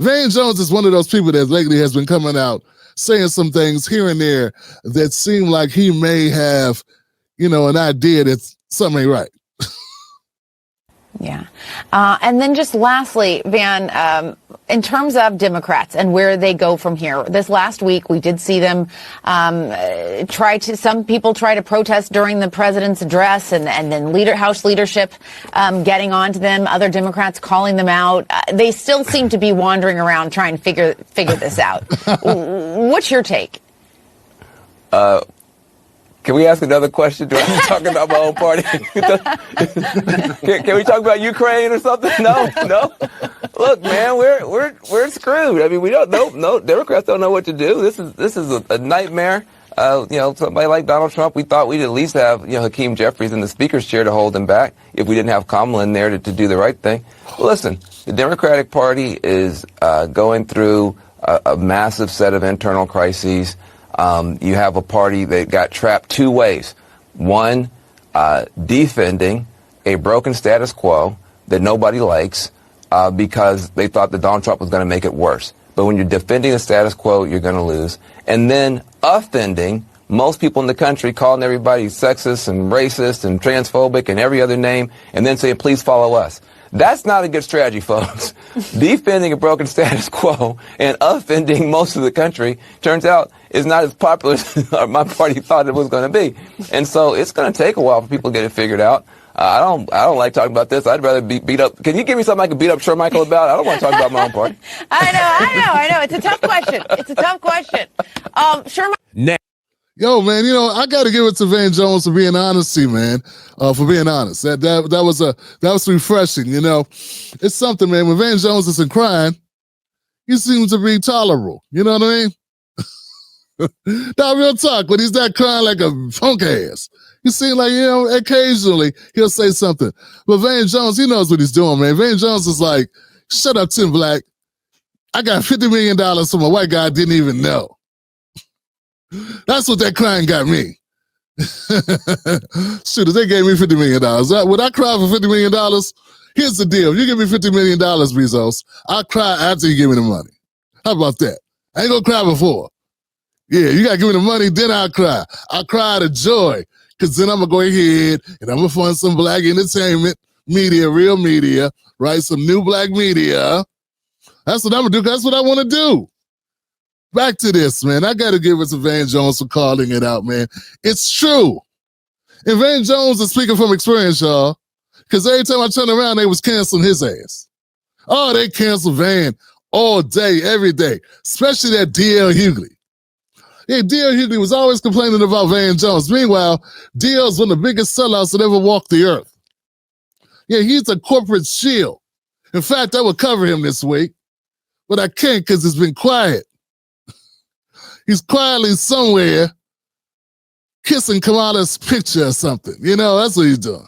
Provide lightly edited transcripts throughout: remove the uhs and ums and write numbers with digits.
Van Jones is one of those people that lately has been coming out saying some things here and there that seem like he may have, an idea that something ain't right. Yeah. And then just lastly, Van, in terms of Democrats and where they go from here, this last week we did see them some people try to protest during the president's address and then House leadership getting onto them, other Democrats calling them out. They still seem to be wandering around trying to figure this out. What's your take? Can we ask another question? Do I talk about my own party? Can we talk about Ukraine or something? No. Look, man, we're screwed. I mean, we don't know. No, Democrats don't know what to do. This is a nightmare. Somebody like Donald Trump, we thought we'd at least have Hakeem Jeffries in the speaker's chair to hold him back if we didn't have Kamala in there to do the right thing. Well, listen, the Democratic Party is going through a massive set of internal crises. You have a party that got trapped two ways. One, defending a broken status quo that nobody likes because they thought that Donald Trump was going to make it worse. But when you're defending the status quo, you're going to lose. And then offending most people in the country, calling everybody sexist and racist and transphobic and every other name, and then saying, please follow us. That's not a good strategy, folks. Defending a broken status quo and offending most of the country turns out is not as popular as my party thought it was going to be. And so it's going to take a while for people to get it figured out. I don't like talking about this. I'd rather be beat up. Can you give me something I can beat up Shermichael about? I don't want to talk about my own party. I know. It's a tough question. Shermichael. Yo, man, I got to give it to Van Jones for being honesty, man. For being honest, that was refreshing. It's something, man. When Van Jones isn't crying, he seems to be tolerable. You know what I mean? Now, real talk. When he's not crying like a punk ass, he seems like occasionally he'll say something. But Van Jones, he knows what he's doing, man. Van Jones is like, "Shut up, Tim Black. I got $50 million from a white guy I didn't even know." That's what that crying got me. Shoot, if they gave me $50 million, would I cry for $50 million? Here's the deal. If you give me $50 million, Bezos, I'll cry after you give me the money. How about that? I ain't gonna cry before. Yeah, you gotta give me the money, then I'll cry. I'll cry out of joy, because then I'm gonna go ahead and I'm gonna fund some black entertainment media, real media, right? Some new black media. That's what I'm gonna do, that's what I wanna do. Back to this, man. I got to give it to Van Jones for calling it out, man. It's true. And Van Jones is speaking from experience, y'all. Because every time I turn around, they was canceling his ass. Oh, they cancel Van all day, every day. Especially that D.L. Hughley. Yeah, D.L. Hughley was always complaining about Van Jones. Meanwhile, D.L.'s one of the biggest sellouts that ever walked the earth. Yeah, he's a corporate shield. In fact, I would cover him this week. But I can't because it's been quiet. He's quietly somewhere kissing Kamala's picture or something. That's what he's doing.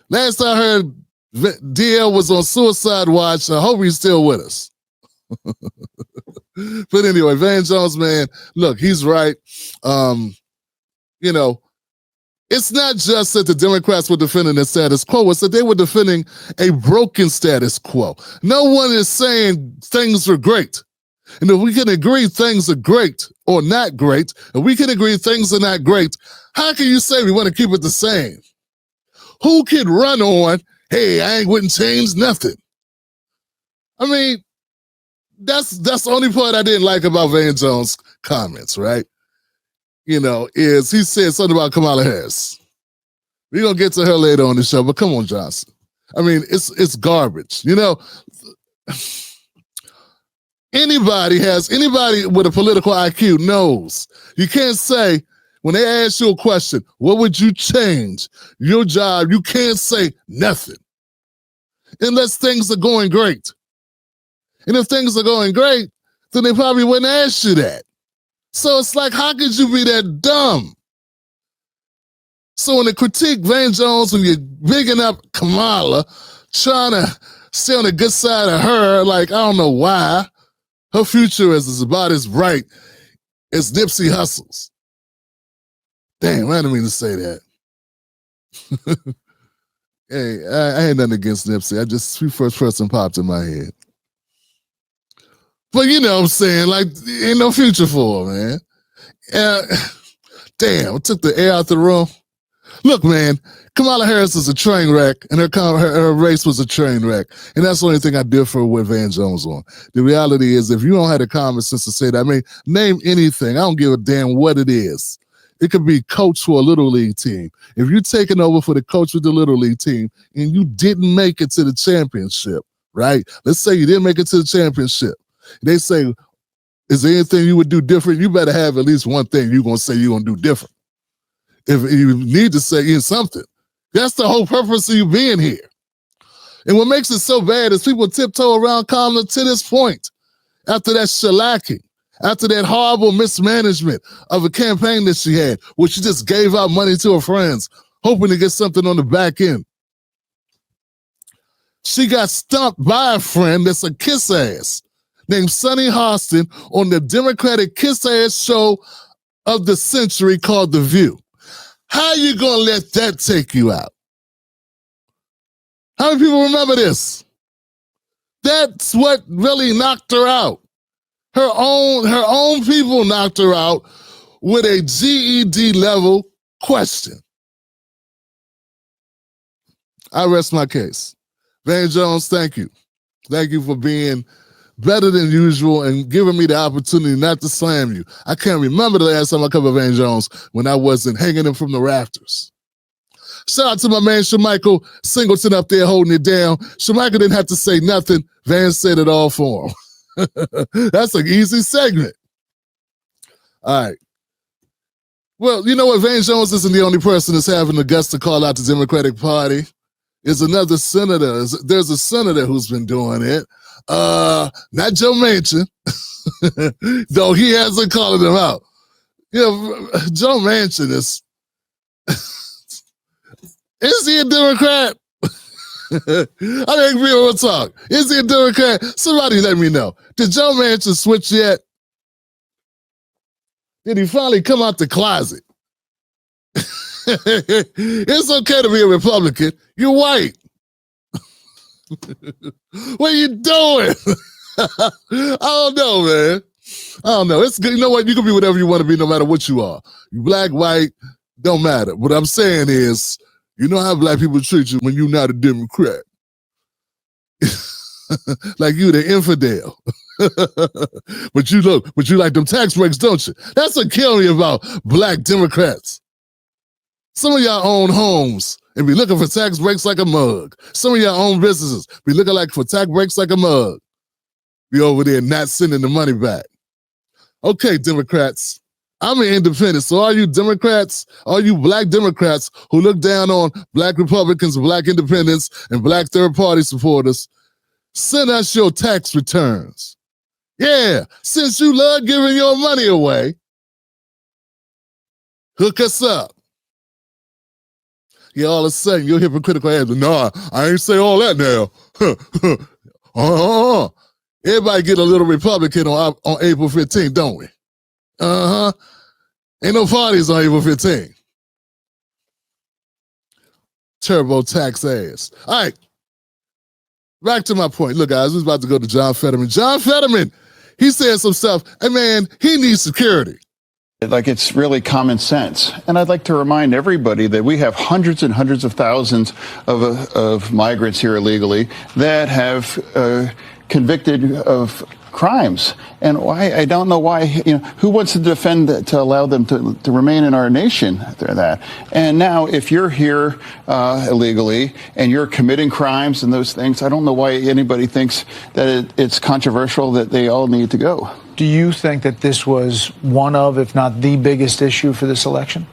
Last I heard, DL was on suicide watch. I hope he's still with us. But anyway, Van Jones, man, look, he's right. It's not just that the Democrats were defending the status quo, it's that they were defending a broken status quo. No one is saying things are great. And if we can agree things are great or not great, and we can agree things are not great, how can you say we want to keep it the same? Who can run on, hey, I wouldn't change nothing? I mean, that's the only part I didn't like about Van Jones' comments, right? Is he said something about Kamala Harris. We're going to get to her later on the show, but come on, Johnson. I mean, it's garbage. Anybody with a political IQ knows you can't say, when they ask you a question, what would you change? Your job, you can't say nothing unless things are going great. And if things are going great, then they probably wouldn't ask you that. So it's like, how could you be that dumb? So when they critique Van Jones, when you're bigging up Kamala, trying to stay on the good side of her, like, I don't know why. Her future is about as bright as Nipsey Hussle's. Damn, I didn't mean to say that. Hey, I had nothing against Nipsey. First person popped in my head. But you know what I'm saying? Like, ain't no future for her, man. Damn, I took the air out the room. Look, man, Kamala Harris is a train wreck, and her race was a train wreck. And that's the only thing I differ with Van Jones on. The reality is, if you don't have the common sense to say that, I mean, name anything. I don't give a damn what it is. It could be coach for a Little League team. If you're taking over for the coach with the Little League team and you didn't make it to the championship, right? Let's say you didn't make it to the championship. They say, is there anything you would do different? You better have at least one thing you're going to say you're going to do different. If you need to say something, that's the whole purpose of you being here. And what makes it so bad is people tiptoe around Kamala to this point. After that shellacking, after that horrible mismanagement of a campaign that she had, where she just gave out money to her friends, hoping to get something on the back end. She got stumped by a friend that's a kiss ass named Sonny Hostin on the Democratic kiss ass show of the century called The View. How you gonna let that take you out? How many people remember this? That's what really knocked her out. Her own people knocked her out with a GED level question. I rest my case. Van Jones, thank you. Thank you for being better than usual and giving me the opportunity not to slam you. I can't remember the last time I covered Van Jones when I wasn't hanging him from the rafters. Shout out to my man Shamichael Singleton up there holding it down. Shamichael didn't have to say nothing. Van said it all for him. That's an easy segment. All right. Well, you know what? Van Jones isn't the only person that's having the guts to call out the Democratic Party. There's another senator. There's a senator who's been doing it. Not Joe Manchin, though he hasn't called them out. You know, Joe Manchin is he a Democrat? I think people will talk. Is he a Democrat? Somebody let me know. Did Joe Manchin switch yet? Did he finally come out the closet? It's okay to be a Republican. You're white. What are you doing? I don't know, man. I don't know. It's good. You know what? You can be whatever you want to be, no matter what you are. You black, white, don't matter. What I'm saying is, you know how black people treat you when you're not a Democrat. Like you the infidel. But you like them tax breaks, don't you? That's what kills me about black Democrats. Some of y'all own homes and be looking for tax breaks like a mug. Some of y'all own businesses be looking like for tax breaks like a mug. Be over there not sending the money back. Okay, Democrats, I'm an independent. So all you Democrats, all you black Democrats who look down on black Republicans, black independents, and black third-party supporters, send us your tax returns. Yeah, since you love giving your money away, hook us up. Yeah, all of a sudden, your hypocritical ass, no, I ain't say all that now. Everybody get a little Republican on April 15th, don't we? Ain't no parties on April 15th. TurboTax ass. All right. Back to my point. Look, guys, we're about to go to John Fetterman. John Fetterman, he said some stuff. Hey, man, he needs security. Like it's really common sense. And I'd like to remind everybody that we have hundreds and hundreds of thousands of migrants here illegally that have convicted of crimes. And why, I don't know why, who wants to defend that, to allow them to remain in our nation? They're that. And now if you're here illegally and you're committing crimes and those things, I don't know why anybody thinks that it's controversial that they all need to go. Do you think that this was one of, if not the biggest issue for this election?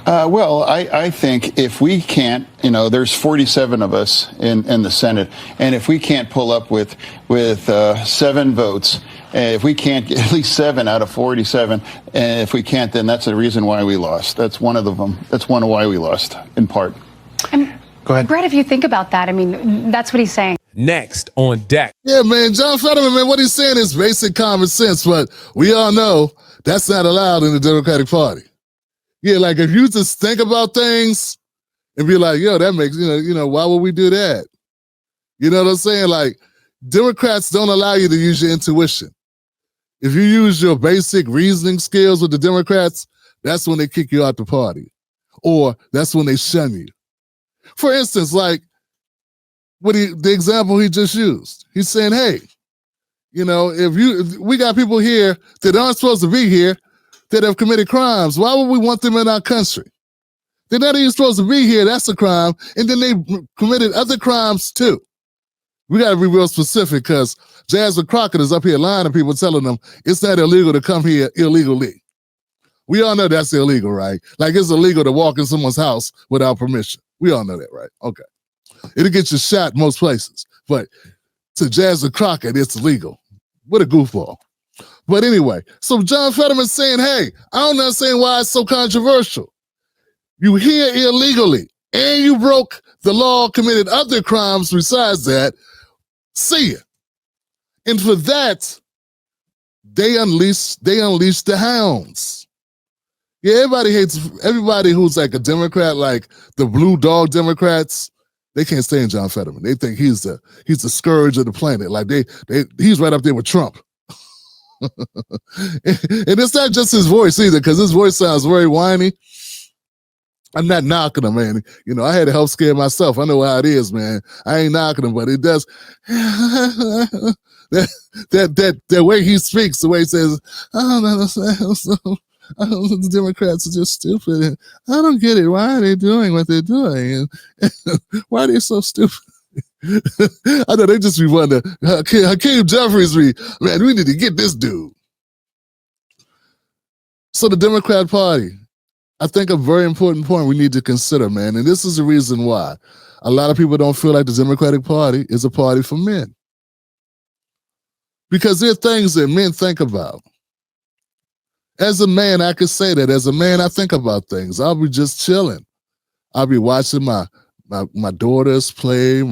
Well, I think if we can't, there's 47 of us in the Senate, and if we can't pull up with 7 votes, if we can't get at least 7 out of 47, and if we can't, then that's the reason why we lost. That's one of them. That's one of why we lost, in part. Go ahead. Brett, if you think about that, I mean, that's what he's saying. Next on deck. Yeah, man, John Fetterman, man, what he's saying is basic common sense, but we all know that's not allowed in the Democratic Party. Yeah, like if you just think about things and be like, yo, that makes, why would we do that? You know what I'm saying? Like, Democrats don't allow you to use your intuition. If you use your basic reasoning skills with the Democrats, that's when they kick you out the party. Or that's when they shun you. For instance, like the example he just used. He's saying, hey, if we got people here that aren't supposed to be here that have committed crimes, why would we want them in our country? They're not even supposed to be here. That's a crime. And then they committed other crimes too. We got to be real specific because Jasmine Crockett is up here lying to people, telling them it's not illegal to come here illegally. We all know that's illegal, right? Like it's illegal to walk in someone's house without permission. We all know that, right? Okay. It'll get you shot most places. But to Jasmine Crockett, it's illegal. What a goofball. But anyway, so John Fetterman's saying, hey, I don't understand why it's so controversial. You here illegally, and you broke the law, committed other crimes besides that. See ya. And for that, they unleashed the hounds. Yeah, everybody hates everybody who's like a Democrat, like the blue dog Democrats. They can't stand John Fetterman. They think he's the scourge of the planet. Like he's right up there with Trump. And it's not just his voice either, because his voice sounds very whiny. I'm not knocking him, man. I had a health scare myself. I know how it is, man. I ain't knocking him, but it does. that way he speaks, the way he says, I don't understand. The Democrats are just stupid. I don't get it. Why are they doing what they're doing? And why are they so stupid? I know they just be wondering. Hakeem Jeffries, man, we need to get this dude. So the Democrat Party, I think a very important point we need to consider, man, and this is the reason why a lot of people don't feel like the Democratic Party is a party for men. Because there are things that men think about. As a man, I could say that. As a man, I think about things. I'll be just chilling. I'll be watching my daughters play,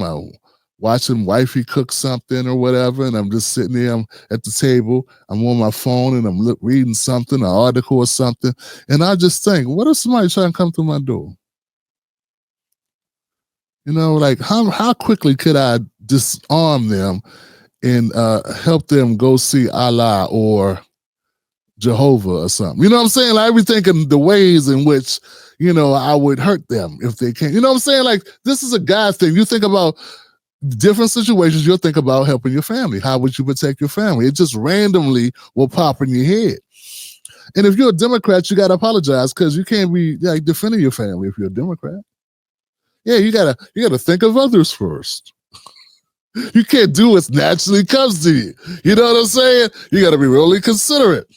watching wifey cook something or whatever, and I'm just sitting there, I'm at the table, I'm on my phone, and I'm reading something, an article or something, and I just think, what if somebody trying to come through my door? Like how quickly could I disarm them and help them go see Allah or Jehovah or something? You know what I'm saying? Like, I be thinking the ways in which, I would hurt them if they can't. You know what I'm saying? Like, this is a guy thing. You think about different situations, you'll think about helping your family. How would you protect your family? It just randomly will pop in your head. And if you're a Democrat, you got to apologize because you can't be like defending your family if you're a Democrat. Yeah, you gotta think of others first. You can't do what naturally comes to you. You know what I'm saying? You got to be really considerate.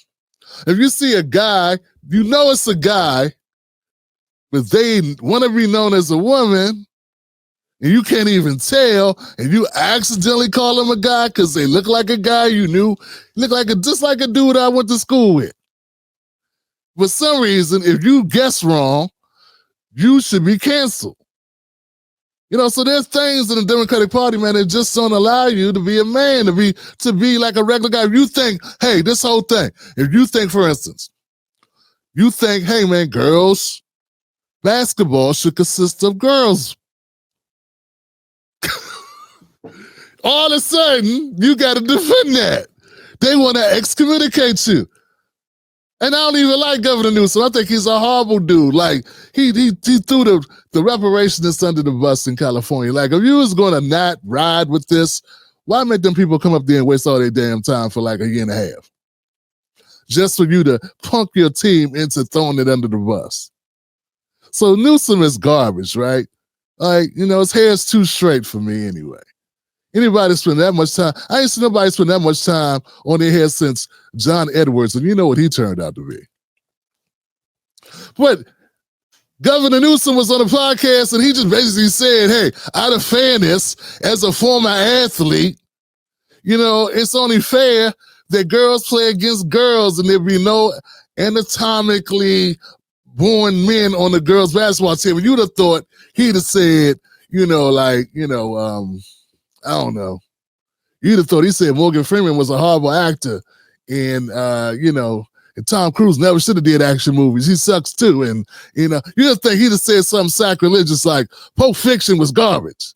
If you see a guy, it's a guy, but they want to be known as a woman, and you can't even tell, and you accidentally call them a guy because they look like a guy you knew, just like a dude I went to school with. For some reason, if you guess wrong, you should be canceled. So there's things in the Democratic Party, man, that just don't allow you to be a man, to be like a regular guy. If you think, hey, this whole thing, if you think, for instance, hey, man, girls, basketball should consist of girls. All of a sudden, you got to defend that. They want to excommunicate you. And I don't even like Governor Newsom. I think he's a horrible dude. Like, he threw the reparationists under the bus in California. Like, if you was going to not ride with this, why make them people come up there and waste all their damn time for like a year and a half? Just for you to punk your team into throwing it under the bus. So Newsom is garbage, right? Like, his hair's too straight for me anyway. Anybody spend that much time? I ain't seen nobody spend that much time on their hair since John Edwards, and you know what he turned out to be. But Governor Newsom was on a podcast, and he just basically said, hey, out of fairness, as a former athlete, it's only fair that girls play against girls, and there be no anatomically born men on the girls' basketball team. And you'd have thought he'd have said, I don't know. You'd have thought he said Morgan Freeman was a horrible actor, and and Tom Cruise never should have did action movies. He sucks too, and you'd think he'd have said something sacrilegious like Pulp Fiction was garbage.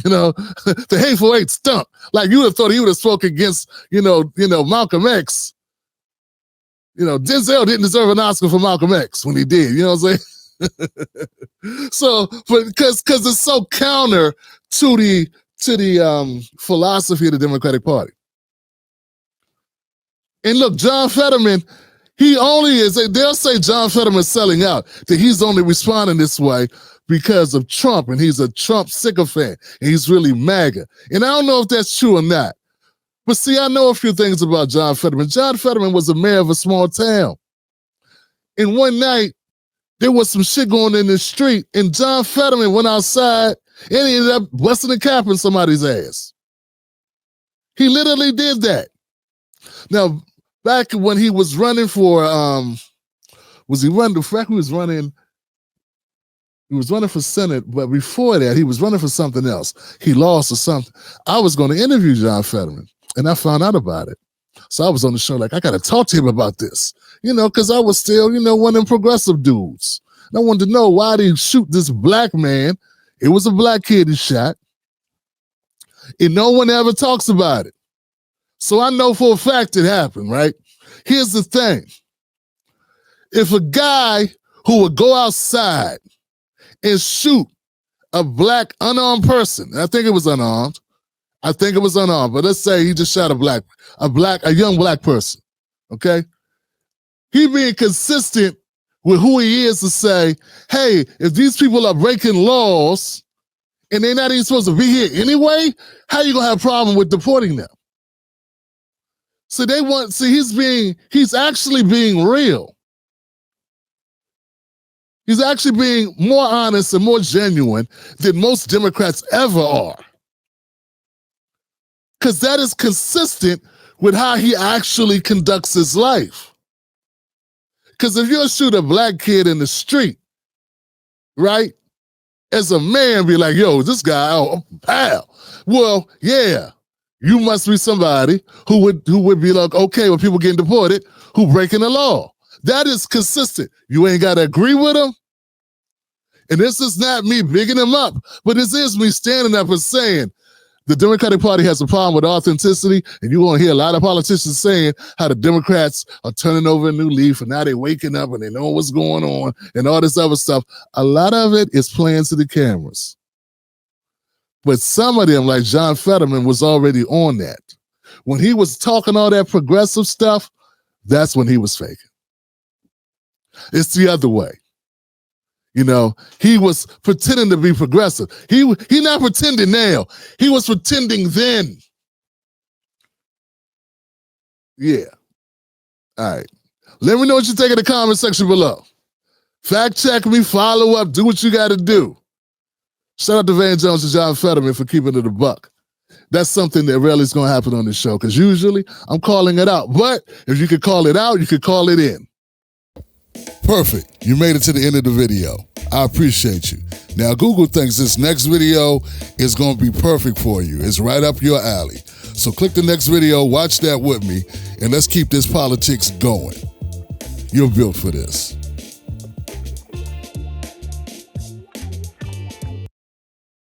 You know, the hateful eight stunk. Like you would have thought he would have spoke against, Malcolm X. Denzel didn't deserve an Oscar for Malcolm X when he did. You know what I'm saying? So, because it's so counter to the philosophy of the Democratic Party. And look, John Fetterman, they'll say John Fetterman's selling out, that he's only responding this way because of Trump, and he's a Trump sycophant, and he's really MAGA. And I don't know if that's true or not. But see, I know a few things about John Fetterman. John Fetterman was a mayor of a small town. And one night, there was some shit going in the street, and John Fetterman went outside, and he ended up busting a cap in somebody's ass. He literally did that. Now, back when he was running for, he was running for Senate, but before that, he was running for something else. He lost or something. I was going to interview John Fetterman, and I found out about it. So I was on the show like, I got to talk to him about this, because I was still, one of them progressive dudes. And I wanted to know why they shoot this black man. It was a black kid he shot, and no one ever talks about it. So I know for a fact it happened, right? Here's the thing. If a guy who would go outside and shoot a black unarmed person, I think it was unarmed, but let's say he just shot a young black person, okay? He being consistent with who he is to say, hey, if these people are breaking laws and they're not even supposed to be here anyway, how you gonna have a problem with deporting them? So he's actually being real. He's actually being more honest and more genuine than most Democrats ever are. Because that is consistent with how he actually conducts his life. Because if you shoot a black kid in the street, right, as a man, be like, yo, this guy, oh, pal. Well, yeah, you must be somebody who would be like, okay, when people getting deported, who breaking the law. That is consistent. You ain't got to agree with him. And this is not me bigging him up, but this is me standing up and saying the Democratic Party has a problem with authenticity, and you're going to hear a lot of politicians saying how the Democrats are turning over a new leaf, and now they're waking up and they know what's going on and all this other stuff. A lot of it is playing to the cameras. But some of them, like John Fetterman, was already on that. When he was talking all that progressive stuff, that's when he was faking. It's the other way. He was pretending to be progressive. He not pretending now. He was pretending then. Yeah. All right. Let me know what you think in the comment section below. Fact check me, follow up, do what you got to do. Shout out to Van Jones and John Fetterman for keeping it a buck. That's something that rarely is going to happen on this show, because usually I'm calling it out. But if you could call it out, you could call it in. Perfect. You made it to the end of the video. I appreciate you. Now, Google thinks this next video is going to be perfect for you. It's right up your alley. So click the next video, watch that with me, and let's keep this politics going. You're built for this.